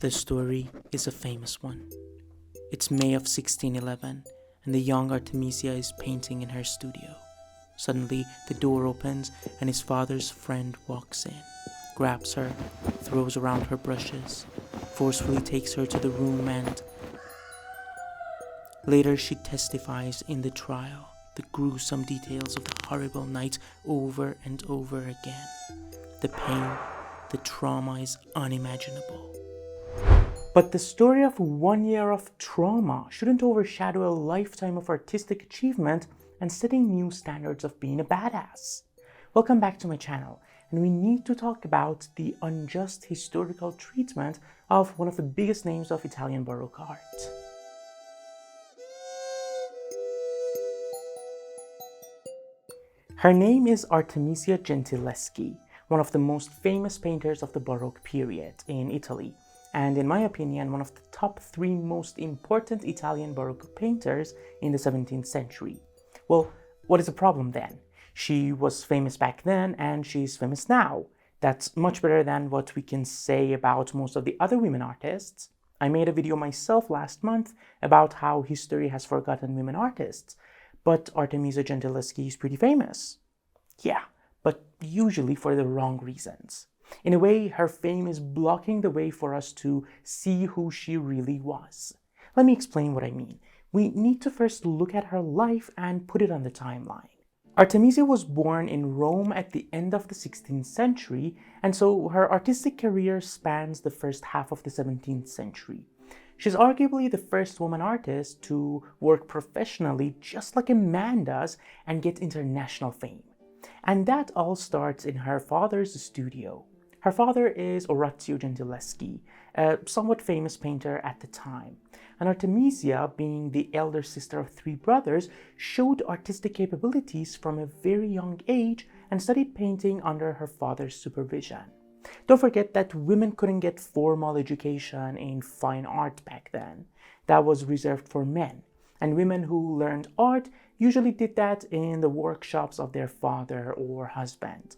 The story is a famous one. It's May of 1611, and the young Artemisia is painting in her studio. Suddenly, the door opens, and his father's friend walks in, grabs her, throws around her brushes, forcefully takes her to the room, and later she testifies in the trial the gruesome details of the horrible night over and over again. The pain, the trauma is unimaginable. But the story of 1 year of trauma shouldn't overshadow a lifetime of artistic achievement and setting new standards of being a badass. Welcome back to my channel, and we need to talk about the unjust historical treatment of one of the biggest names of Italian Baroque art. Her name is Artemisia Gentileschi, one of the most famous painters of the Baroque period in Italy, and in my opinion, one of the top 3 most important Italian Baroque painters in the 17th century. Well, what is the problem then? She was famous back then and she's famous now. That's much better than what we can say about most of the other women artists. I made a video myself last month about how history has forgotten women artists, but Artemisia Gentileschi is pretty famous. Yeah, but usually for the wrong reasons. In a way, her fame is blocking the way for us to see who she really was. Let me explain what I mean. We need to first look at her life and put it on the timeline. Artemisia was born in Rome at the end of the 16th century, and so her artistic career spans the first half of the 17th century. She's arguably the first woman artist to work professionally just like a man does and get international fame. And that all starts in her father's studio. Her father is Orazio Gentileschi, a somewhat famous painter at the time. And Artemisia, being the elder sister of 3 brothers, showed artistic capabilities from a very young age and studied painting under her father's supervision. Don't forget that women couldn't get formal education in fine art back then. That was reserved for men. And women who learned art usually did that in the workshops of their father or husband.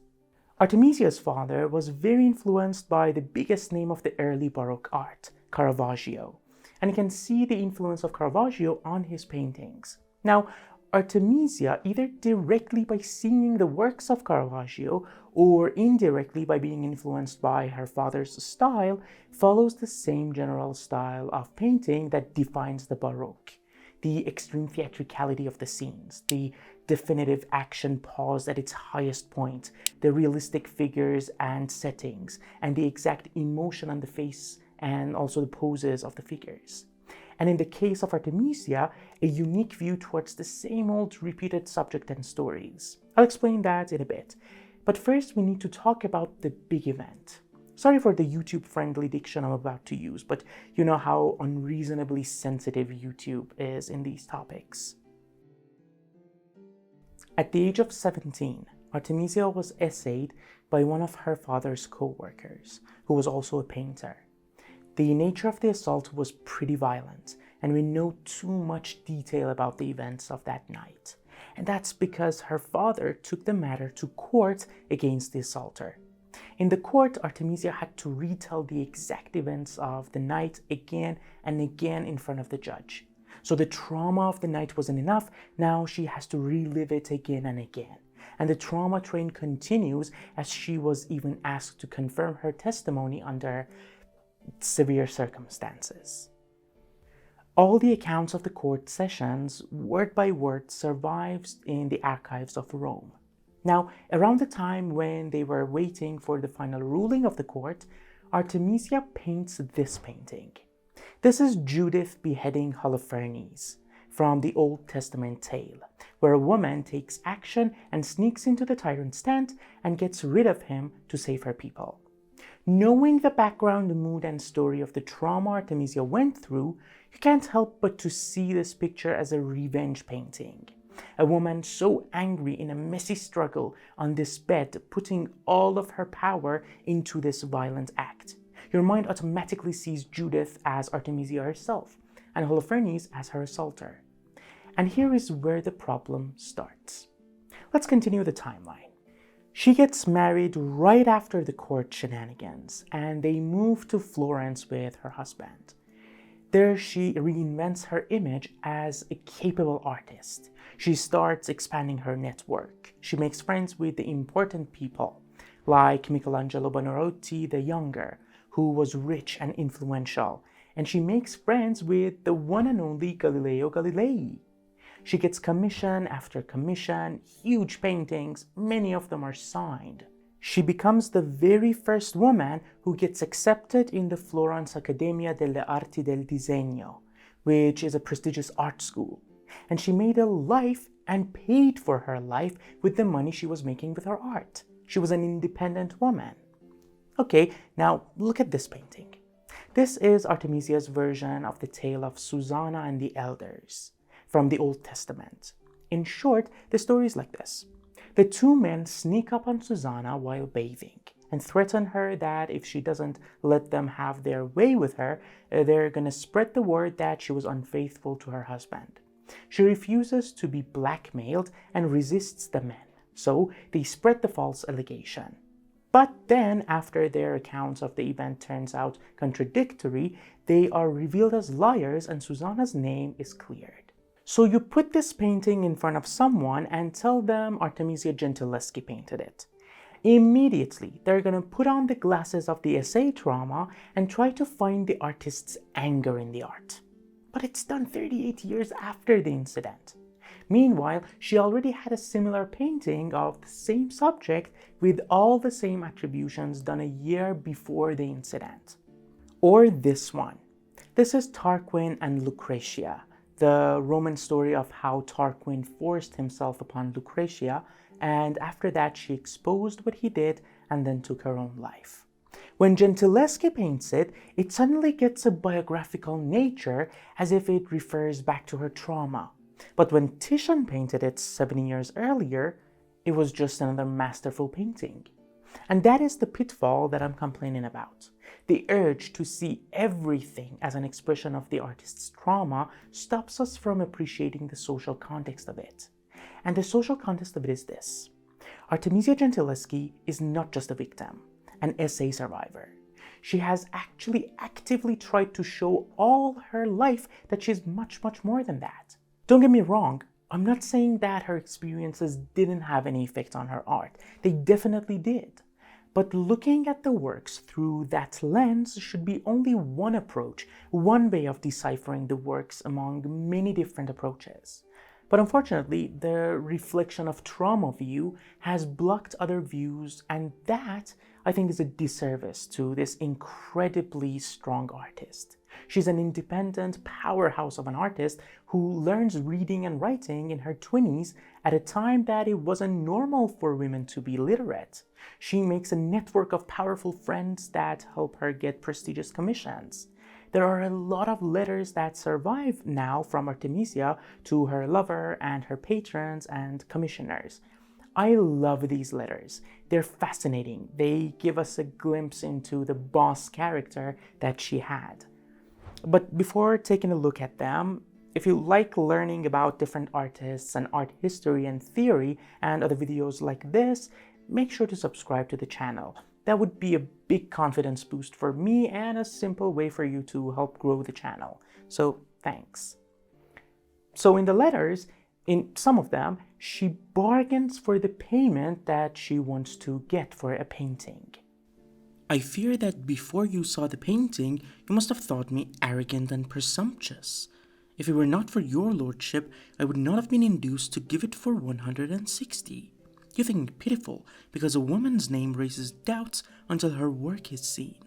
Artemisia's father was very influenced by the biggest name of the early Baroque art, Caravaggio, and you can see the influence of Caravaggio on his paintings. Now, Artemisia, either directly by seeing the works of Caravaggio or indirectly by being influenced by her father's style, follows the same general style of painting that defines the Baroque. The extreme theatricality of the scenes, the definitive action pause at its highest point, the realistic figures and settings, and the exact emotion on the face and also the poses of the figures. And in the case of Artemisia, a unique view towards the same old repeated subject and stories. I'll explain that in a bit. But first we need to talk about the big event. Sorry for the YouTube-friendly diction I'm about to use, but you know how unreasonably sensitive YouTube is in these topics. At the age of 17, Artemisia was essayed by one of her father's co-workers, who was also a painter. The nature of the assault was pretty violent, and we know too much detail about the events of that night. And that's because her father took the matter to court against the assaulter. In the court, Artemisia had to retell the exact events of the night again and again in front of the judge. So the trauma of the night wasn't enough, now she has to relive it again and again. And the trauma train continues, as she was even asked to confirm her testimony under severe circumstances. All the accounts of the court sessions, word by word, survives in the archives of Rome. Now, around the time when they were waiting for the final ruling of the court, Artemisia paints this painting. This is Judith beheading Holofernes from the Old Testament tale, where a woman takes action and sneaks into the tyrant's tent and gets rid of him to save her people. Knowing the background, mood, and story of the trauma Artemisia went through, you can't help but to see this picture as a revenge painting. A woman so angry in a messy struggle on this bed, putting all of her power into this violent act. Your mind automatically sees Judith as Artemisia herself, and Holofernes as her assaulter. And here is where the problem starts. Let's continue the timeline. She gets married right after the court shenanigans, and they move to Florence with her husband. There she reinvents her image as a capable artist. She starts expanding her network. She makes friends with the important people, like Michelangelo Buonarroti the Younger, who was rich and influential, and she makes friends with the one and only Galileo Galilei. She gets commission after commission, huge paintings, many of them are signed. She becomes the very first woman who gets accepted in the Florence Accademia delle Arti del Disegno, which is a prestigious art school. And she made a life and paid for her life with the money she was making with her art. She was an independent woman. Okay, now look at this painting. This is Artemisia's version of the tale of Susanna and the Elders from the Old Testament. In short, the story is like this. The two men sneak up on Susanna while bathing and threaten her that if she doesn't let them have their way with her, they're gonna spread the word that she was unfaithful to her husband. She refuses to be blackmailed and resists the men, so they spread the false allegation. But then, after their accounts of the event turns out contradictory, they are revealed as liars and Susanna's name is cleared. So you put this painting in front of someone and tell them Artemisia Gentileschi painted it. Immediately, they're gonna put on the glasses of the essay trauma and try to find the artist's anger in the art. But it's done 38 years after the incident. Meanwhile, she already had a similar painting of the same subject with all the same attributions done a year before the incident. Or this one. This is Tarquin and Lucretia, the Roman story of how Tarquin forced himself upon Lucretia, and after that she exposed what he did and then took her own life. When Gentileschi paints it, it suddenly gets a biographical nature as if it refers back to her trauma. But when Titian painted it 70 years earlier, it was just another masterful painting. And that is the pitfall that I'm complaining about. The urge to see everything as an expression of the artist's trauma stops us from appreciating the social context of it. And the social context of it is this. Artemisia Gentileschi is not just a victim, an essay survivor. She has actually actively tried to show all her life that she's much, much more than that. Don't get me wrong, I'm not saying that her experiences didn't have any effect on her art. They definitely did. But looking at the works through that lens should be only one approach, one way of deciphering the works among many different approaches. But unfortunately, the reflection of trauma view has blocked other views, and that, I think, is a disservice to this incredibly strong artist. She's an independent powerhouse of an artist who learns reading and writing in her 20s at a time that it wasn't normal for women to be literate. She makes a network of powerful friends that help her get prestigious commissions. There are a lot of letters that survive now from Artemisia to her lover and her patrons and commissioners. I love these letters. They're fascinating. They give us a glimpse into the boss character that she had. But before taking a look at them, if you like learning about different artists and art history and theory and other videos like this, make sure to subscribe to the channel. That would be a big confidence boost for me and a simple way for you to help grow the channel. So thanks. So in the letters, in some of them, she bargains for the payment that she wants to get for a painting. I fear that before you saw the painting, you must have thought me arrogant and presumptuous. If it were not for your lordship, I would not have been induced to give it for 160. You think me pitiful because a woman's name raises doubts until her work is seen.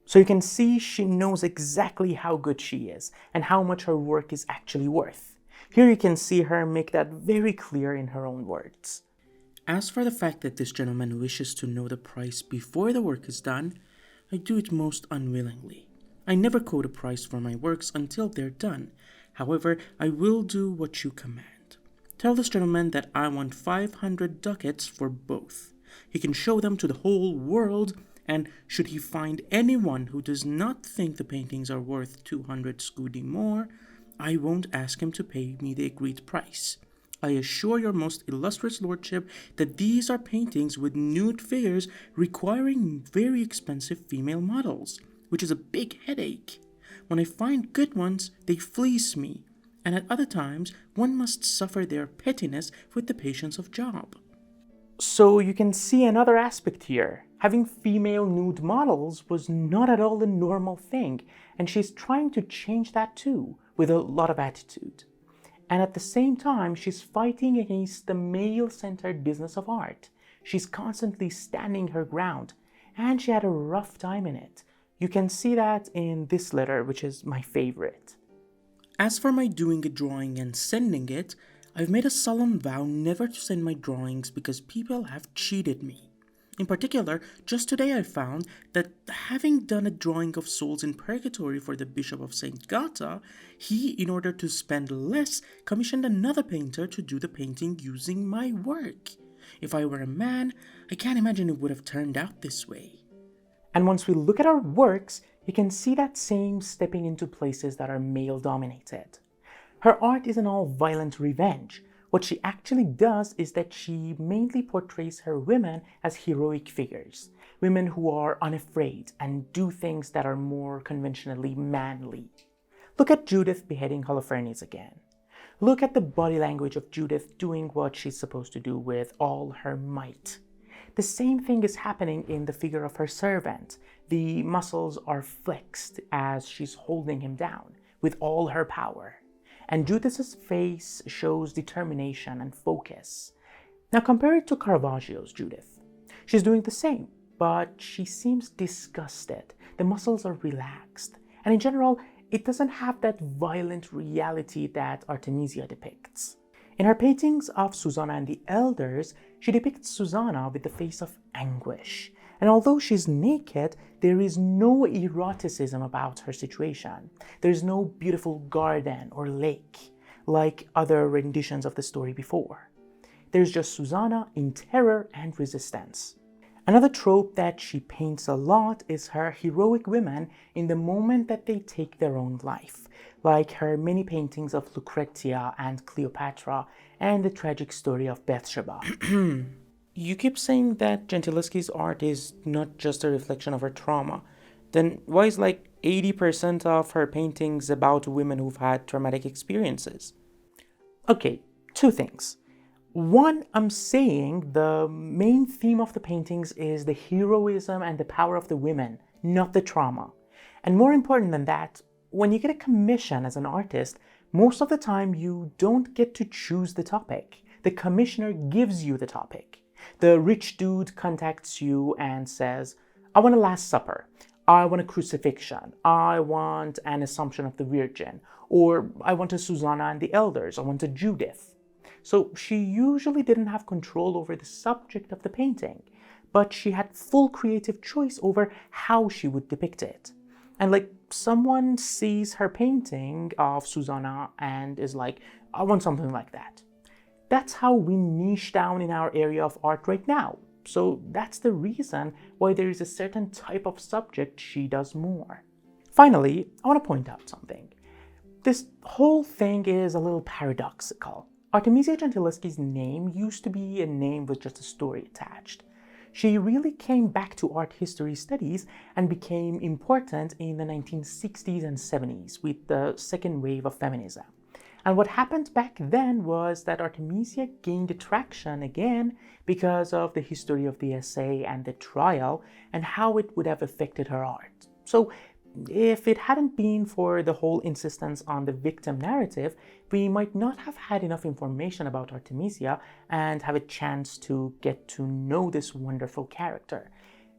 So you can see she knows exactly how good she is and how much her work is actually worth. Here you can see her make that very clear in her own words. As for the fact that this gentleman wishes to know the price before the work is done, I do it most unwillingly. I never quote a price for my works until they're done. However, I will do what you command. Tell this gentleman that I want 500 ducats for both. He can show them to the whole world, and should he find anyone who does not think the paintings are worth 200 scudi more, I won't ask him to pay me the agreed price. I assure your most illustrious lordship that these are paintings with nude figures requiring very expensive female models, which is a big headache. When I find good ones, they fleece me, and at other times, one must suffer their pettiness with the patience of Job. So you can see another aspect here. Having female nude models was not at all a normal thing, and she's trying to change that too, with a lot of attitude. And at the same time, she's fighting against the male-centered business of art. She's constantly standing her ground, and she had a rough time in it. You can see that in this letter, which is my favorite. As for my doing a drawing and sending it, I've made a solemn vow never to send my drawings because people have cheated me. In particular, just today I found that having done a drawing of souls in purgatory for the Bishop of St. Gata, he, in order to spend less, commissioned another painter to do the painting using my work. If I were a man, I can't imagine it would have turned out this way. And once we look at our works, you can see that same stepping into places that are male-dominated. Her art isn't all violent revenge. What she actually does is that she mainly portrays her women as heroic figures, women who are unafraid and do things that are more conventionally manly. Look at Judith beheading Holofernes again. Look at the body language of Judith doing what she's supposed to do with all her might. The same thing is happening in the figure of her servant. The muscles are flexed as she's holding him down with all her power. And Judith's face shows determination and focus. Now compare it to Caravaggio's Judith. She's doing the same, but she seems disgusted. The muscles are relaxed. And in general, it doesn't have that violent reality that Artemisia depicts. In her paintings of Susanna and the Elders, she depicts Susanna with the face of anguish. And although she's naked, there is no eroticism about her situation. There's no beautiful garden or lake, like other renditions of the story before. There's just Susanna in terror and resistance. Another trope that she paints a lot is her heroic women in the moment that they take their own life, like her many paintings of Lucretia and Cleopatra and the tragic story of Bathsheba. You keep saying that Gentileschi's art is not just a reflection of her trauma. Then why is like 80% of her paintings about women who've had traumatic experiences? Okay, two things. One, I'm saying the main theme of the paintings is the heroism and the power of the women, not the trauma. And more important than that, when you get a commission as an artist, most of the time you don't get to choose the topic. The commissioner gives you the topic. The rich dude contacts you and says, I want a Last Supper, I want a crucifixion, I want an Assumption of the Virgin, or I want a Susanna and the Elders, I want a Judith. So she usually didn't have control over the subject of the painting, but she had full creative choice over how she would depict it. And like someone sees her painting of Susanna and is like, I want something like that. That's how we niche down in our area of art right now. So that's the reason why there is a certain type of subject she does more. Finally, I want to point out something. This whole thing is a little paradoxical. Artemisia Gentileschi's name used to be a name with just a story attached. She really came back to art history studies and became important in the 1960s and 70s with the second wave of feminism. And what happened back then was that Artemisia gained traction again because of the history of the essay and the trial and how it would have affected her art. So if it hadn't been for the whole insistence on the victim narrative, we might not have had enough information about Artemisia and have a chance to get to know this wonderful character.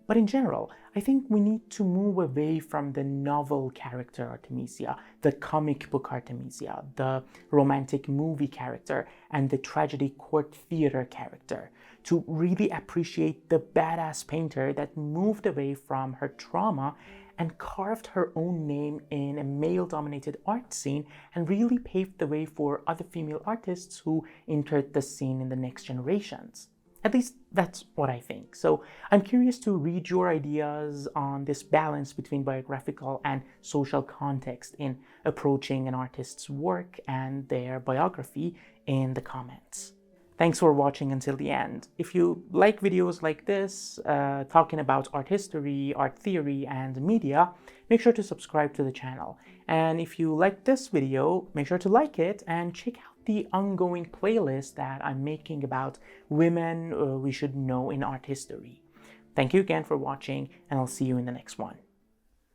But in general, I think we need to move away from the novel character Artemisia, the comic book Artemisia, the romantic movie character, and the tragedy court theater character, to really appreciate the badass painter that moved away from her trauma and carved her own name in a male-dominated art scene and really paved the way for other female artists who entered the scene in the next generations. At least that's what I think. So I'm curious to read your ideas on this balance between biographical and social context in approaching an artist's work and their biography in the comments. Thanks for watching until the end. If you like videos like this, talking about art history, art theory, and media, make sure to subscribe to the channel. And if you like this video, make sure to like it and check out the ongoing playlist that I'm making about women we should know in art history. Thank you again for watching, and I'll see you in the next one.